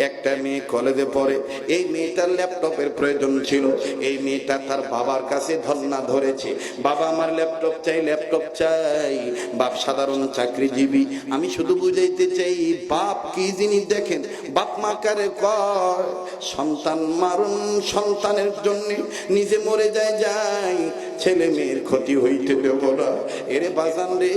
একটা মেয়ে কলেজে পড়ে, এই মেয়েটার ল্যাপটপের প্রয়োজন ছিল। এই মেয়েটা তার বাবার কাছে ধর্ণা ধরেছে, বাবা আমার ল্যাপটপ চাই, ল্যাপটপ চাই। বাপ সাধারণ চাকরিজীবী। আমি শুধু বুঝাইতে চাই বাপ কি জিনিস দেখেন। বাপ মা কারে কয় সন্তান মারুন, সন্তানের জন্য নিজে মরে যায়, ছেলে মেয়ের ক্ষতি হইতে দেব না। এরে বাজান রে,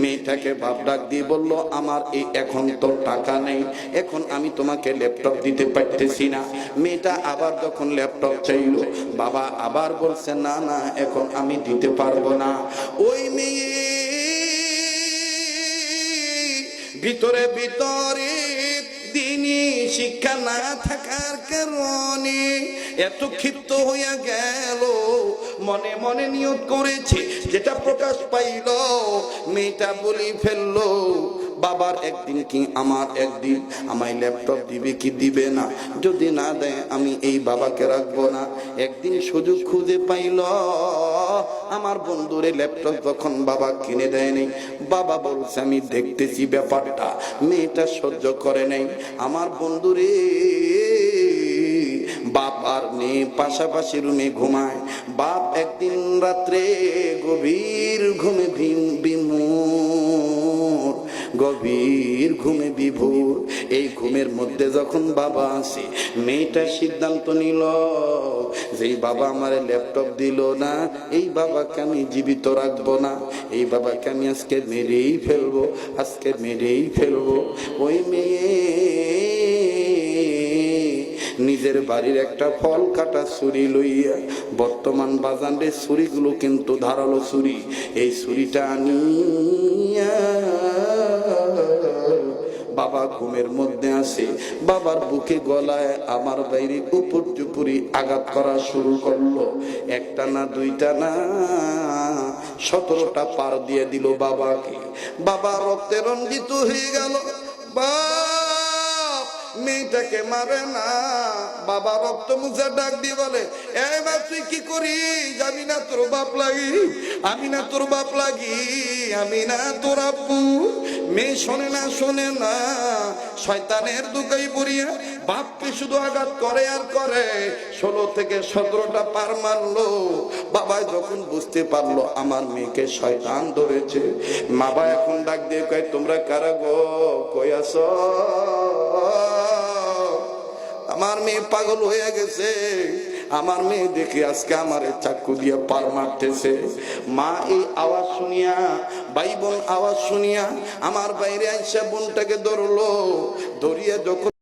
মেয়েটাকে বাপ ডাক দিয়ে বলল, আমার এই এখন তো টাকা নেই, এখন আমি তোমাকে ল্যাপটপ দিতে পারতেছি না। মেয়েটা আবার যখন ল্যাপটপ চাইল, বাবা আবার বলছে না না, এখন আমি দিতে পারবো না। ওই মেয়ে ভিতরে ভিতরে দিনই শিক্ষা না থাকার কারণে এত ক্ষিপ্ত হইয়া গেল, মনে মনে নিয়ত করেছে, যেটা প্রকাশ পাইল মেয়েটা বলি ফেললো, বাবার একদিন কি আমার একদিন, আমায় ল্যাপটপ দিবে কি দিবে না, যদি না দেয় আমি এই বাবাকে রাখবো না। একদিন সুযোগ খুঁজে পাইল, আমার বন্ধুরে ল্যাপটপ যখন বাবা কিনে দেয়নি, বাবা বলছে আমি দেখতেছি ব্যাপারটা। মেয়েটা সহ্য করে নাই। আমার বন্ধুরে বাপ আর মেয়ে পাশাপাশি রুমে ঘুমায়। বাপ একদিন রাত্রে গভীর ঘুমে বিমূঢ়, গভীর ঘুমে বিভোর। এই ঘুমের মধ্যে যখন বাবা আসে, মেয়েটা সিদ্ধান্ত নিল, যেই বাবা আমার ল্যাপটপ দিল না, এই বাবাকে আমি জীবিত রাখবো না, এই বাবাকে আমি আজকে মেরেই ফেলবো, আজকে মেরেই ফেলবো। ওই মেয়ে নিজের বাড়ির একটা ফল কাটা ছুরি লইয়া, বর্তমান বাজারে ছুরিগুলো কিন্তু ধারালো ছুরি, এই ছুরিটা আনিয়া বাবা ঘুমের মধ্যে আসে, বাবার বুকে গলায় আমার বাইরে উপর চুপুরি আঘাত করা শুরু করলো। একটা না দুইটা না 17টা পার দিয়ে দিল বাবাকে। বাবা রক্তে রঞ্জিত হয়ে গেল। বাপ মেয়েটাকে মারে না, বাবা রক্ত মুছে ডাক দিয়ে বলে, এই বাপ তুই কি করিস? আমি না তোর বাপ লাগি, আমি না তোর বাপ লাগি, আমি না তোর আব্বু। মেয়ে শোনে না, শোনে না, শয়তানের দুকাই পড়িয়া বাপকে শুধু আঘাত করে আর করে। 16 থেকে 17টা পার মারলো। বাবা যখন বুঝতে পারলো আমার মেয়েকে শয়তান ধরেছে, বাবা এখন ডাক দিয়ে কয়, তোমরা কারা গো, কই আছো? আমার মেয়ে পাগল হয়ে গেছে, আমার মেয়ে দেখে আজকে আমার চাকু দিয়ে পার মারতেছে। মা এই আওয়াজ শুনিয়া, ভাই বোন আওয়াজ শুনিয়া আমার বাইরে আইসা বোনটাকে ধরলো, ধরিয়া যখন